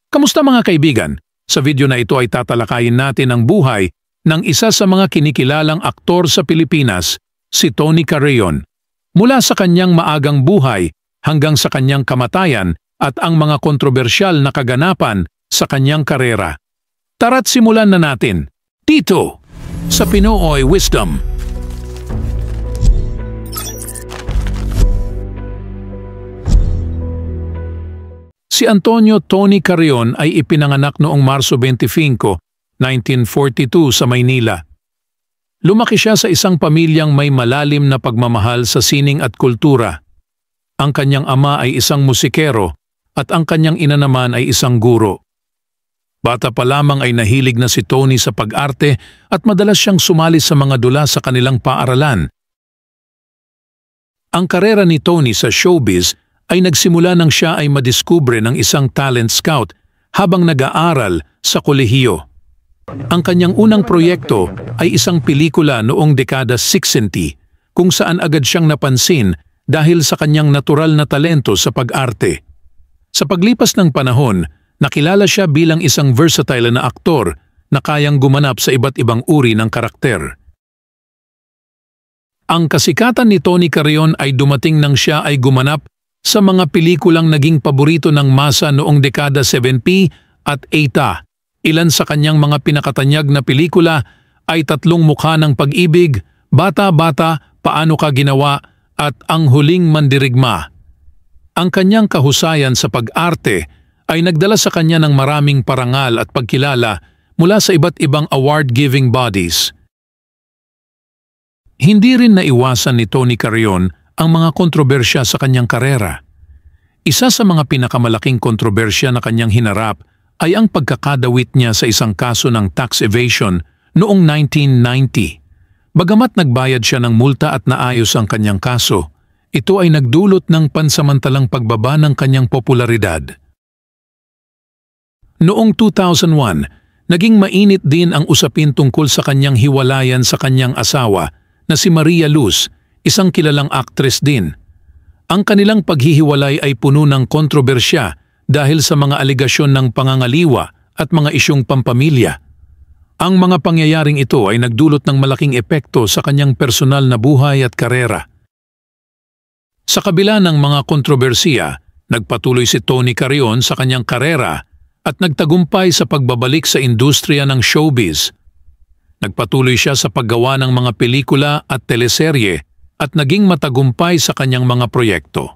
Kamusta mga kaibigan? Sa video na ito ay tatalakayin natin ang buhay ng isa sa mga kinikilalang aktor sa Pilipinas, si Tony Carreon. Mula sa kanyang maagang buhay hanggang sa kanyang kamatayan at ang mga kontrobersyal na kaganapan sa kanyang karera. Tara't simulan na natin, dito sa Pinoy Wisdom. Si Antonio Tony Carreon ay ipinanganak noong Marso 25, 1942 sa Maynila. Lumaki siya sa isang pamilyang may malalim na pagmamahal sa sining at kultura. Ang kanyang ama ay isang musikero at ang kanyang ina naman ay isang guro. Bata pa lamang ay nahilig na si Tony sa pag-arte at madalas siyang sumali sa mga dula sa kanilang paaralan. Ang karera ni Tony sa showbiz ay nagsimula nang siya ay madiskubre ng isang talent scout habang nag-aaral sa kolehiyo. Ang kanyang unang proyekto ay isang pelikula noong dekada 60 kung saan agad siyang napansin dahil sa kanyang natural na talento sa pag-arte. Sa paglipas ng panahon, nakilala siya bilang isang versatile na aktor na kayang gumanap sa iba't ibang uri ng karakter. Ang kasikatan ni Tony Carreon ay dumating nang siya ay gumanap sa mga pelikulang naging paborito ng masa noong dekada 70 at 80. Ilan sa kanyang mga pinakatanyag na pelikula ay Tatlong Mukha ng Pag-ibig, Bata-Bata, Paano Ka Ginawa at Ang Huling Mandirigma. Ang kanyang kahusayan sa pag-arte ay nagdala sa kanya ng maraming parangal at pagkilala mula sa iba't ibang award-giving bodies. Hindi rin naiwasan ni Tony Carreon ang mga kontrobersya sa kanyang karera. Isa sa mga pinakamalaking kontrobersya na kanyang hinarap ay ang pagkakadawit niya sa isang kaso ng tax evasion noong 1990. Bagamat nagbayad siya ng multa at naayos ang kanyang kaso, ito ay nagdulot ng pansamantalang pagbaba ng kanyang popularidad. Noong 2001, naging mainit din ang usapin tungkol sa kanyang hiwalayan sa kanyang asawa na si Maria Luz, isang kilalang aktres din. Ang kanilang paghihiwalay ay puno ng kontrobersya dahil sa mga aligasyon ng pangangaliwa at mga isyong pampamilya. Ang mga pangyayaring ito ay nagdulot ng malaking epekto sa kanyang personal na buhay at karera. Sa kabila ng mga kontrobersiya, nagpatuloy si Tony Carreon sa kanyang karera at nagtagumpay sa pagbabalik sa industriya ng showbiz. Nagpatuloy siya sa paggawa ng mga pelikula at teleserye at naging matagumpay sa kanyang mga proyekto.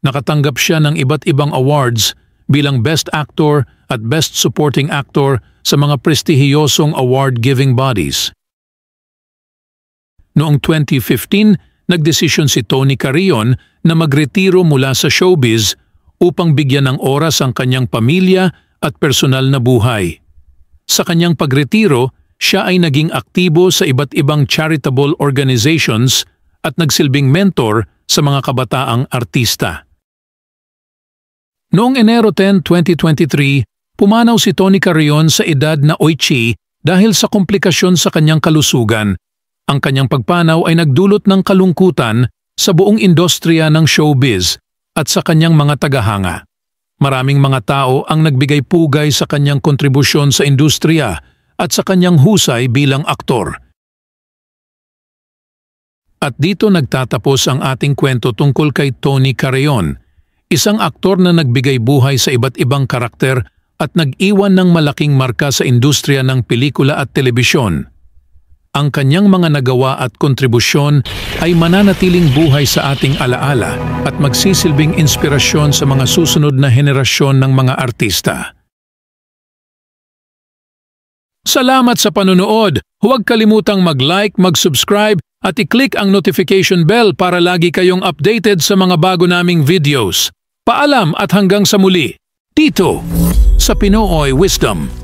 Nakatanggap siya ng iba't ibang awards bilang Best Actor at Best Supporting Actor sa mga prestihiyosong award-giving bodies. Noong 2015, nagdesisyon si Tony Carreon na magretiro mula sa showbiz upang bigyan ng oras ang kanyang pamilya at personal na buhay. Sa kanyang pagretiro, siya ay naging aktibo sa iba't ibang charitable organizations at nagsilbing mentor sa mga kabataang artista. Noong Enero 10, 2023, pumanaw si Tony Carreon sa edad na 80 dahil sa komplikasyon sa kanyang kalusugan. Ang kanyang pagpanaw ay nagdulot ng kalungkutan sa buong industriya ng showbiz at sa kanyang mga tagahanga. Maraming mga tao ang nagbigay pugay sa kanyang kontribusyon sa industriya at sa kanyang husay bilang aktor. At dito nagtatapos ang ating kwento tungkol kay Tony Carreon, isang aktor na nagbigay buhay sa iba't ibang karakter at nag-iwan ng malaking marka sa industriya ng pelikula at telebisyon. Ang kanyang mga nagawa at kontribusyon ay mananatiling buhay sa ating alaala at magsisilbing inspirasyon sa mga susunod na henerasyon ng mga artista. Salamat sa panonood! Huwag kalimutang mag-like, mag-subscribe at i-click ang notification bell para lagi kayong updated sa mga bago naming videos. Paalam at hanggang sa muli, dito sa Pinoy Wisdom.